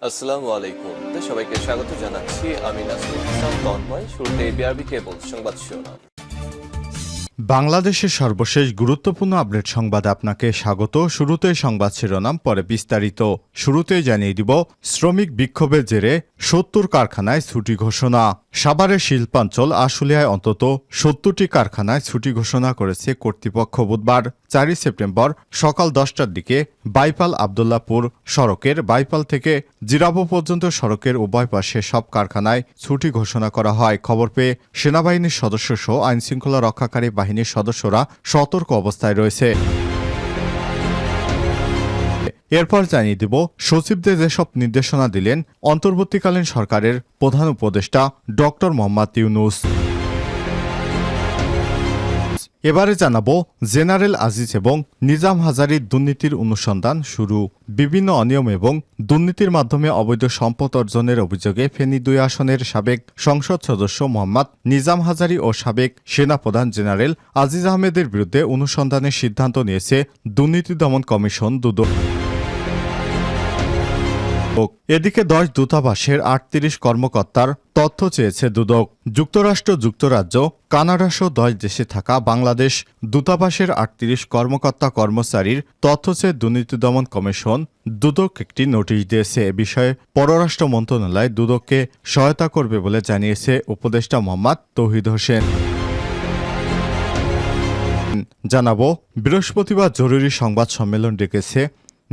আসসালামু আলাইকুম। সবাইকে স্বাগত জানাচ্ছি। আমি নাসরুল ইসলাম তন্ময়। শুরুতে বিআরবি কেবল সংবাদ শিরোনাম। বাংলাদেশের সর্বশেষ গুরুত্বপূর্ণ আপডেট সংবাদে আপনাকে স্বাগত। শুরুতেই সংবাদ শিরোনাম, পরে বিস্তারিত। শুরুতেই জানিয়ে দিব, শ্রমিক বিক্ষোভের জেরে ৭০ কারখানায় ছুটি ঘোষণা। সাভারের শিল্পাঞ্চল আশুলিয়ায় অন্তত ৭০টি কারখানায় ছুটি ঘোষণা করেছে কর্তৃপক্ষ। বুধবার ৪ সেপ্টেম্বর সকাল 10টার দিকে বাইপাল আবদুল্লাপুর সড়কের বাইপাল থেকে জিরাবো পর্যন্ত সড়কের উভয় পাশে সব কারখানায় ছুটি ঘোষণা করা হয়। খবর পেয়ে সেনাবাহিনীর সদস্যসহ আইনশৃঙ্খলা রক্ষাকারী বাহিনীর সদস্যরা সতর্ক অবস্থায় রয়েছে। এরপর জানিয়ে দিব, সচিবদের যেসব নির্দেশনা দিলেন অন্তর্বর্তীকালীন সরকারের প্রধান উপদেষ্টা ডক্টর মোহাম্মদ ইউনূস। এবারে জানাবো, জেনারেল আজিজ এবং নিজাম হাজারীর দুর্নীতির অনুসন্ধান শুরু। বিভিন্ন অনিয়ম এবং দুর্নীতির মাধ্যমে অবৈধ সম্পদ অর্জনের অভিযোগে ফেনী ২ আসনের সাবেক সংসদ সদস্য মোহাম্মদ নিজাম হাজারী ও সাবেক সেনাপ্রধান জেনারেল আজিজ আহমেদের বিরুদ্ধে অনুসন্ধানের সিদ্ধান্ত নিয়েছে দুর্নীতি দমন কমিশন দুদক। এদিকে ১০ দূতাবাসের ৩৮ কর্মকর্তার তথ্য চেয়েছে দুদক। যুক্তরাষ্ট্র, যুক্তরাজ্য, কানাডাসহ ১০ দেশে থাকা বাংলাদেশ দূতাবাসের ৩৮ কর্মকর্তা কর্মচারীর তথ্য চেয়ে দুর্নীতি দমন কমিশন দুদক একটি নোটিশ দিয়েছে। এ বিষয়ে পররাষ্ট্র মন্ত্রণালয় দুদককে সহায়তা করবে বলে জানিয়েছে উপদেষ্টা মোহাম্মদ তৌহিদ হোসেন। জানাবো, বৃহস্পতিবার জরুরি সংবাদ সম্মেলন ডেকেছে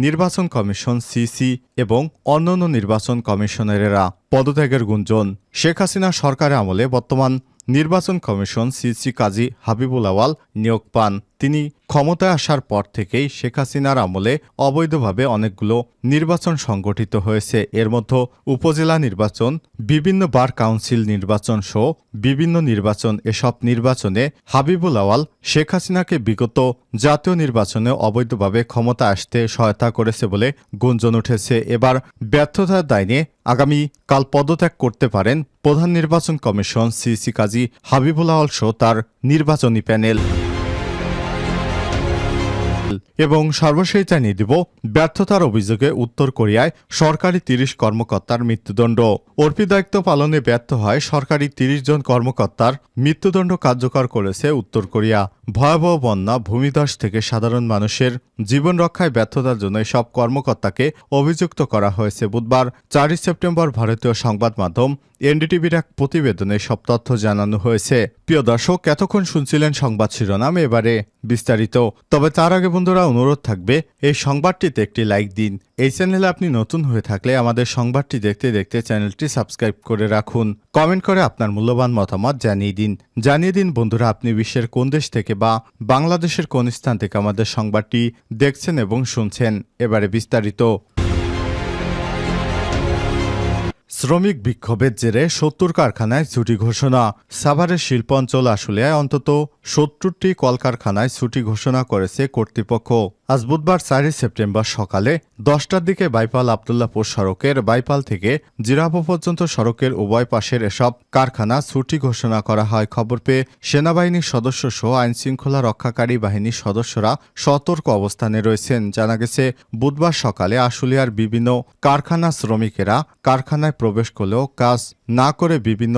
নির্বাচন কমিশন, সিসি এবং অন্যান্য নির্বাচন কমিশনারেরা। পদত্যাগের গুঞ্জন। শেখ হাসিনা সরকারের আমলে বর্তমান নির্বাচন কমিশন সিসি কাজী হাবিবুল আওয়াল নিয়োগ পান। তিনি ক্ষমতায় আসার পর থেকেই শেখ হাসিনার আমলে অবৈধভাবে অনেকগুলো নির্বাচন সংগঠিত হয়েছে। এর মধ্যে উপজেলা নির্বাচন, বিভিন্ন বার কাউন্সিল নির্বাচন সহ বিভিন্ন নির্বাচন। এসব নির্বাচনে হাবিবুল আওয়াল শেখ হাসিনাকে বিগত জাতীয় নির্বাচনে অবৈধভাবে ক্ষমতা আসতে সহায়তা করেছে বলে গুঞ্জন উঠেছে। এবার ব্যর্থতার দায় নিয়ে আগামী কাল পদত্যাগ করতে পারেন প্রধান নির্বাচন কমিশন সিসি কাজী হাবিবুল আওয়াল সহ তার নির্বাচনী প্যানেল। এবং সর্বশেষ জানিয়ে দিব, ব্যর্থতার অভিযোগে উত্তর কোরিয়ায় সরকারি ৩০ কর্মকর্তার মৃত্যুদণ্ড। অর্পিত দায়িত্ব পালনে ব্যর্থ হয় সরকারি ৩০ জন কর্মকর্তার মৃত্যুদণ্ড কার্যকর করেছে উত্তর কোরিয়া। ভয়াবহ বন্যা, ভূমিধস থেকে সাধারণ মানুষের জীবন রক্ষায় ব্যর্থতার জন্য সব কর্মকর্তাকে অভিযুক্ত করা হয়েছে। বুধবার ৪ সেপ্টেম্বর ভারতীয় সংবাদ মাধ্যম এনডিটিভির এক প্রতিবেদনে সব তথ্য জানানো হয়েছে। প্রিয় দর্শক, এতক্ষণ শুনছিলেন সংবাদ শিরোনাম, এবারে বিস্তারিত। তবে তার আগে বন্ধুরা, অনুরোধ থাকবে এই সংবাদটিতে একটি লাইক দিন। এই চ্যানেলে আপনি নতুন হয়ে থাকলে আমাদের সংবাদটি দেখতে দেখতে চ্যানেলটি সাবস্ক্রাইব করে রাখুন। কমেন্ট করে আপনার মূল্যবান মতামত জানিয়ে দিন বন্ধুরা, আপনি বিশ্বের কোন দেশ থেকে বা বাংলাদেশের কোন স্থান থেকে আমাদের সংবাদটি দেখছেন এবং শুনছেন। এবারে বিস্তারিত। শ্রমিক বিক্ষোভের জেরে ৭০ কারখানায় ছুটি ঘোষণা। সাভারের শিল্পাঞ্চল আশুলিয়ায় অন্তত ৭০টি কলকারখানায় ছুটি ঘোষণা করেছে কর্তৃপক্ষ। আজ বুধবার ৪ সেপ্টেম্বর সকালে 10টার দিকে বাইপাল আবদুল্লাপুর সড়কের বাইপাল থেকে জিরাবো পর্যন্ত সড়কের উভয় পাশের এসব কারখানা ছুটি ঘোষণা করা হয়। খবর পেয়ে সেনাবাহিনীর সদস্য সহ আইনশৃঙ্খলা রক্ষাকারী বাহিনীর সদস্যরা সতর্ক অবস্থানে রয়েছেন। জানা গেছে, বুধবার সকালে আশুলিয়ার বিভিন্ন কারখানা শ্রমিকেরা কারখানায় প্রবেশ করলেও কাজ না করে বিভিন্ন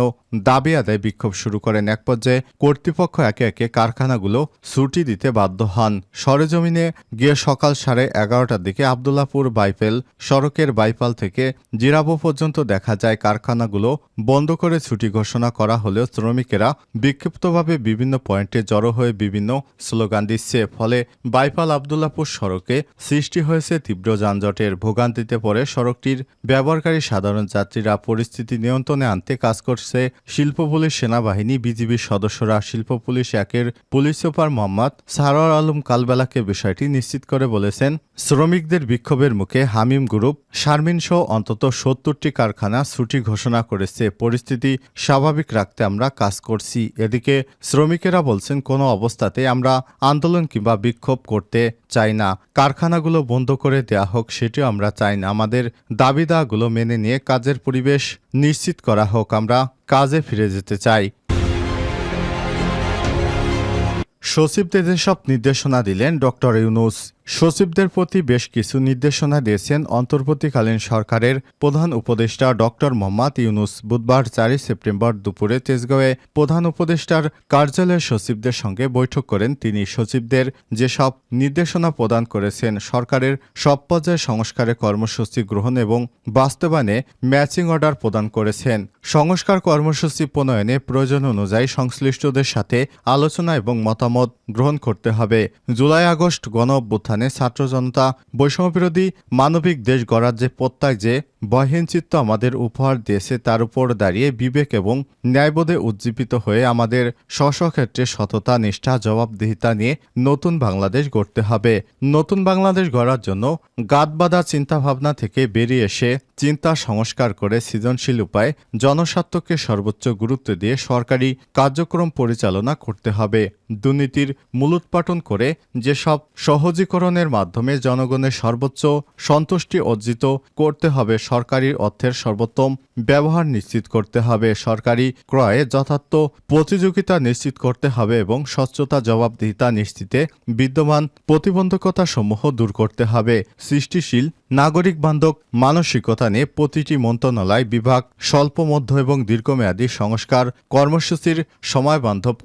দাবি আদায় বিক্ষোভ শুরু করেন। এক পর্যায়ে কর্তৃপক্ষ একে একে কারখানাগুলো ছুটি দিতে বাধ্য হন। সরেজমিনে গিয়ে সকাল 11:30টার দিকে আবদুল্লাপুর বাইপাল সড়কের বাইপাল থেকে জিরাবো পর্যন্ত দেখা যায় কারখানাগুলো বন্ধ করে ছুটি ঘোষণা করা হলেও শ্রমিকেরা বিক্ষিপ্তভাবে বিভিন্ন পয়েন্টে জড়ো হয়ে বিভিন্ন স্লোগান দিচ্ছে। ফলে বাইপাল আবদুল্লাপুর সড়কে সৃষ্টি হয়েছে তীব্র যানজটের। ভোগান্তিতে পড়ে সড়কটির ব্যবহারকারী সাধারণ যাত্রীরা। পরিস্থিতি নিয়ন্ত্রণে আনতে কাজ করছে শিল্প পুলিশ, সেনাবাহিনী, বিজিবির সদস্যরা। শিল্প পুলিশ 1-এর পুলিশ সুপার মোহাম্মদ সারোয়ার আলম কালবেলাকে বিষয়টি নিশ্চিত করে বলেছেন, শ্রমিকদের বিক্ষোভের মুখে হামিম গ্রুপ, শারমিন সহ অন্তত ৭০টি কারখানা ছুটি ঘোষণা করেছে। পরিস্থিতি স্বাভাবিক রাখতে আমরা কাজ করছি। এদিকে শ্রমিকেরা বলছেন, কোনো অবস্থাতে আমরা আন্দোলন কিংবা বিক্ষোভ করতে চাই না। কারখানাগুলো বন্ধ করে দেয়া হোক, সেটিও আমরা চাই না। আমাদের দাবি দাওয়াগুলো মেনে নিয়ে কাজের পরিবেশ নিশ্চিত করা হোক। আমরা কাজে ফিরে যেতে চাই। সচিবদের যেসব নির্দেশনা দিলেন ডক্টর ইউনূস। সচিবদের প্রতি বেশ কিছু নির্দেশনা দিয়েছেন অন্তর্বর্তীকালীন সরকারের প্রধান উপদেষ্টা ডক্টর মোহাম্মদ ইউনূস। বুধবার 4 সেপ্টেম্বর দুপুরে তেজগাঁওয়ে প্রধান উপদেষ্টার কার্যালয়ের সচিবদের সঙ্গে বৈঠক করেন তিনি। সচিবদের যেসব নির্দেশনা প্রদান করেছেন, সরকারের সব পর্যায়ে সংস্কারের কর্মসূচি গ্রহণ এবং বাস্তবায়নে ম্যাচিং অর্ডার প্রদান করেছেন। সংস্কার কর্মসূচি প্রণয়নে প্রয়োজন অনুযায়ী সংশ্লিষ্টদের সাথে আলোচনা এবং মতামত গ্রহণ করতে হবে। জুলাই আগস্ট গণ অভ্যুত্থানে ছাত্র জনতা বৈষম্যবিরোধী মানবিক দেশ গড়ার যে প্রত্যয় যে বহীন চিত্ত আমাদের উপহার দিয়েছে, তার উপর দাঁড়িয়ে বিবেক এবং ন্যায়বোধে উজ্জীবিত হয়ে আমাদের স্ব ক্ষেত্রে সততা, নিষ্ঠা, জবাবদিহিতা নিয়ে নতুন বাংলাদেশ গড়তে হবে। নতুন বাংলাদেশ গড়ার জন্য গাঁটবাঁধা চিন্তাভাবনা থেকে বেরিয়ে এসে চিন্তা সংস্কার করে সৃজনশীল উপায়ে জনস্বার্থকে সর্বোচ্চ গুরুত্ব দিয়ে সরকারি কার্যক্রম পরিচালনা করতে হবে। দুর্নীতির মূলোৎপাটন করে যেসব সহজীকরণের মাধ্যমে জনগণের সর্বোচ্চ সন্তুষ্টি অর্জিত করতে হবে, সরকারি অর্থের সর্বোত্তম ব্যবহার নিশ্চিত করতে হবে, সরকারি ক্রয়ে যথার্থ প্রতিযোগিতা নিশ্চিত করতে হবে এবং স্বচ্ছতা, জবাবদিহিতা নিশ্চিতে বিদ্যমান প্রতিবন্ধকতাসমূহ দূর করতে হবে। সৃষ্টিশীল নাগরিক বান্ধব মানসিকতা নিয়ে প্রতিটি মন্ত্রণালয়, বিভাগ স্বল্প, মধ্য এবং দীর্ঘমেয়াদী সংস্কার কর্মসূচির সময়বান্ধব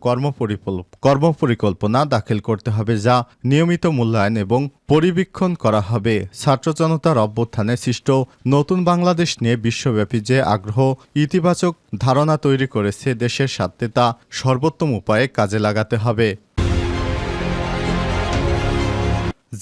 কর্মপরিকল্পনা দাখিল করতে হবে, যা নিয়মিত মূল্যায়ন এবং পরিবীক্ষণ করা হবে। ছাত্র জনতার অভ্যুত্থানে সৃষ্ট নতুন বাংলাদেশ নিয়ে বিশ্বব্যাপী যে আগ্রহ, ইতিবাচক ধারণা তৈরি করেছে, দেশের স্বার্থে তা সর্বোত্তম উপায়ে কাজে লাগাতে হবে।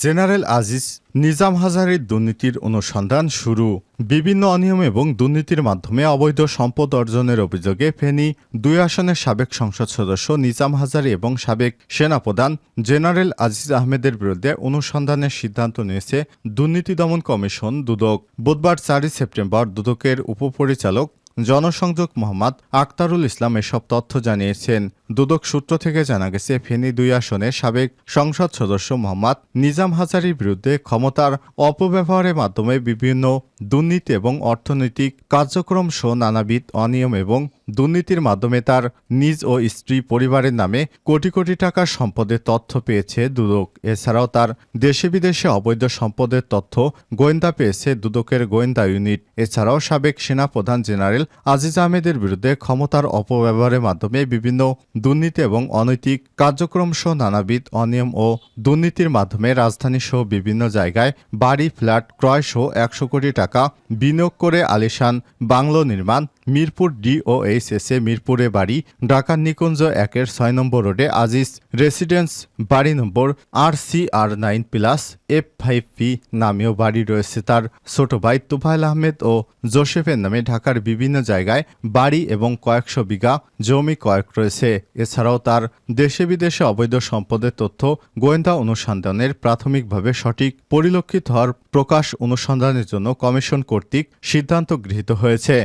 জেনারেল আজিজ নিজাম হাজারীর দুর্নীতির অনুসন্ধান শুরু। বিভিন্ন অনিয়ম এবং দুর্নীতির মাধ্যমে অবৈধ সম্পদ অর্জনের অভিযোগে ফেনী 2 আসনের সাবেক সংসদ সদস্য নিজাম হাজারী এবং সাবেক সেনাপ্রধান জেনারেল আজিজ আহমেদের বিরুদ্ধে অনুসন্ধানের সিদ্ধান্ত নিয়েছে দুর্নীতি দমন কমিশন দুদক। বুধবার 4 সেপ্টেম্বর দুদকের উপপরিচালক জনসংযোগ মোহাম্মদ আক্তারুল ইসলাম এসব তথ্য জানিয়েছেন। দুদক সূত্র থেকে জানা গেছে, ফেনী 2 আসনের সাবেক সংসদ সদস্য মোহাম্মদ নিজাম হাজারীর বিরুদ্ধে ক্ষমতার অপব্যবহারের মাধ্যমে বিভিন্ন দুর্নীতি এবং অর্থনৈতিক কার্যক্রম সহ নানাবিধ অনিয়ম এবং দুর্নীতির মাধ্যমে তার নিজ ও স্ত্রী পরিবারের নামে কোটি কোটি টাকার সম্পদের তথ্য পেয়েছে দুদক। এছাড়াও তার দেশে বিদেশে অবৈধ সম্পদের তথ্য গোয়েন্দা পেয়েছে দুদকের গোয়েন্দা ইউনিট। এছাড়াও সাবেক সেনাপ্রধান জেনারেল আজিজ আহমেদের বিরুদ্ধে ক্ষমতার অপব্যবহারের মাধ্যমে বিভিন্ন দুর্নীতি এবং অনৈতিক কার্যক্রম সহ নানাবিধ অনিয়ম ও দুর্নীতির মাধ্যমে রাজধানী সহ বিভিন্ন জায়গায় বাড়ি, ফ্ল্যাট ক্রয় সহ 100 কোটি টাকা বিনিয়োগ করে আলিশান বাংলো নির্মাণ, মিরপুর DOHS-এ মিরপুরে বাড়ি, ঢাকার নিকুঞ্জ 1-এর 6 নম্বর রোডে আজিজ রেসিডেন্স বাড়ি নম্বর RCR9+F5P নামেও বাড়ি রয়েছে তার ছোট ভাই তুফাইল আহমেদ ও জোসেফের নামে। ঢাকার বিভিন্ন জায়গায় বাড়ি এবং কয়েকশো বিঘা জমি ক্রয় রয়েছে। এছাড়াও তার দেশে বিদেশে অবৈধ সম্পদের তথ্য গোয়েন্দা অনুসন্ধানের প্রাথমিকভাবে সঠিক পরিলক্ষিত হওয়ার প্রকাশ অনুসন্ধানের জন্য কমিশন কর্তৃক সিদ্ধান্ত গৃহীত হয়েছে।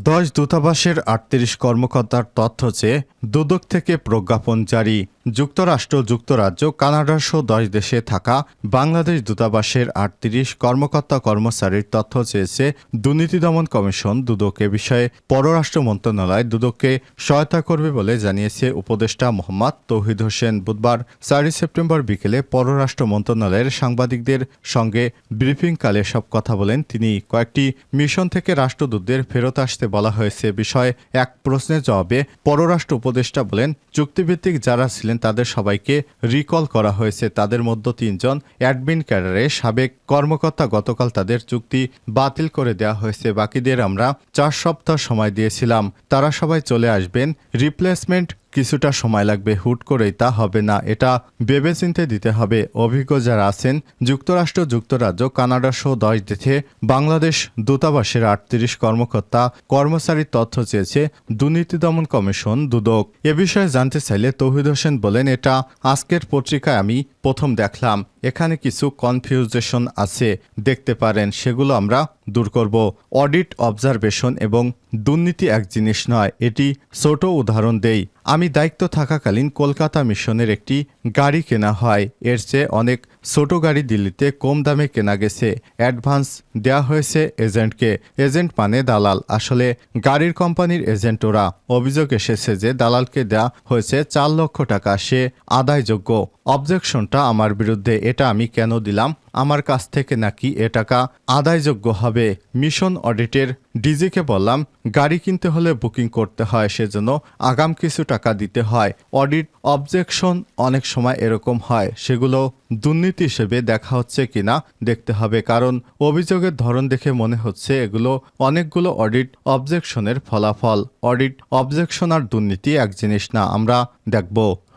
10 দূতাবাসের 38 কর্মকর্তার তথ্য চেয়ে দুদক থেকে প্রজ্ঞাপন জারি। যুক্তরাষ্ট্র, যুক্তরাজ্য, কানাডা সহ 10 দেশে থাকা বাংলাদেশ দূতাবাসের 38 কর্মকর্তা কর্মচারীর তথ্য চেয়েছে দুর্নীতি দমন কমিশন দুদক। এ বিষয়ে পররাষ্ট্র মন্ত্রণালয় দুদককে সহায়তা করবে বলে জানিয়েছে উপদেষ্টা মোহাম্মদ তৌহিদ হোসেন। বুধবার 4 সেপ্টেম্বর বিকেলে পররাষ্ট্র মন্ত্রণালয়ের সাংবাদিকদের সঙ্গে ব্রিফিংকালে সব কথা বলেন তিনি। কয়েকটি মিশন থেকে রাষ্ট্রদূতদের ফেরত আসতে বলা হয়েছে। বিষয়ে এক প্রশ্নের জবাবে পররাষ্ট্র উপদেষ্টা বলেন, চুক্তিভিত্তিক যারা ছিলেন তাদের সবাইকে রিকল করা হয়েছে। তাদের মধ্যে 3 জন অ্যাডমিন ক্যাডারের সাবেক কর্মকর্তা, গতকাল তাদের চুক্তি বাতিল করে দেওয়া হয়েছে। বাকিদের আমরা 4 সপ্তাহ সময় দিয়েছিলাম, তারা সবাই চলে আসবেন। রিপ্লেসমেন্ট কিছুটা সময় লাগবে, হুট করেই তা হবে না, এটা ভেবেচিন্তে দিতে হবে। অভিজ্ঞ যারা আছেন যুক্তরাষ্ট্র, যুক্তরাজ্য, কানাডা সহ 10 দেশে বাংলাদেশ দূতাবাসের 38 কর্মকর্তা কর্মচারীর তথ্য চেয়েছে দুর্নীতি দমন কমিশন দুদক। এ বিষয়ে জানতে চাইলে তৌহিদ হোসেন বলেন, এটা আজকের পত্রিকায় আমি প্রথম দেখলাম। এখানে কিছু কনফিউজেশন আছে, দেখতে পারেন, সেগুলো আমরা দূর করব। অডিট, অবজারভেশন এবং দুর্নীতি এক জিনিস নয়। এটি ছোট উদাহরণ দেই। আমি দায়িত্ব থাকাকালীন কলকাতা মিশনের একটি গাড়ি কেনা হয়, এর চেয়ে অনেক ছোট গাড়ি দিল্লিতে কম দামে কেনা গেছে, অ্যাডভান্স দেয়া হয়েছে এজেন্টকে। এজেন্ট মানে দালাল, আসলে গাড়ির কোম্পানির এজেন্ট ওরা। অভিযোগ এসেছে যে দালালকে দেয়া হয়েছে 4 লক্ষ টাকা, সে আদায়যোগ্য। অবজেকশনটা আমার বিরুদ্ধে, এটা আমি কেন দিলাম? আমার কাছ থেকে নাকি এ টাকা আদায়যোগ্য হবে? মিশন অডিটের ডিজিকে বললাম, গাড়ি কিনতে হলে বুকিং করতে হয়, সেজন্য আগাম কিছু টাকা দিতে হয়। অডিট অবজেকশন অনেক সময় এরকম হয়, সেগুলো দুর্নীতি হিসেবে দেখা হচ্ছে কিনা দেখতে হবে, কারণ অভিযোগের ধরন দেখে মনে হচ্ছে এগুলো অনেকগুলো অডিট অবজেকশনের ফলাফল। অডিট অবজেকশন আর দুর্নীতি এক জিনিস না, আমরা দেখব।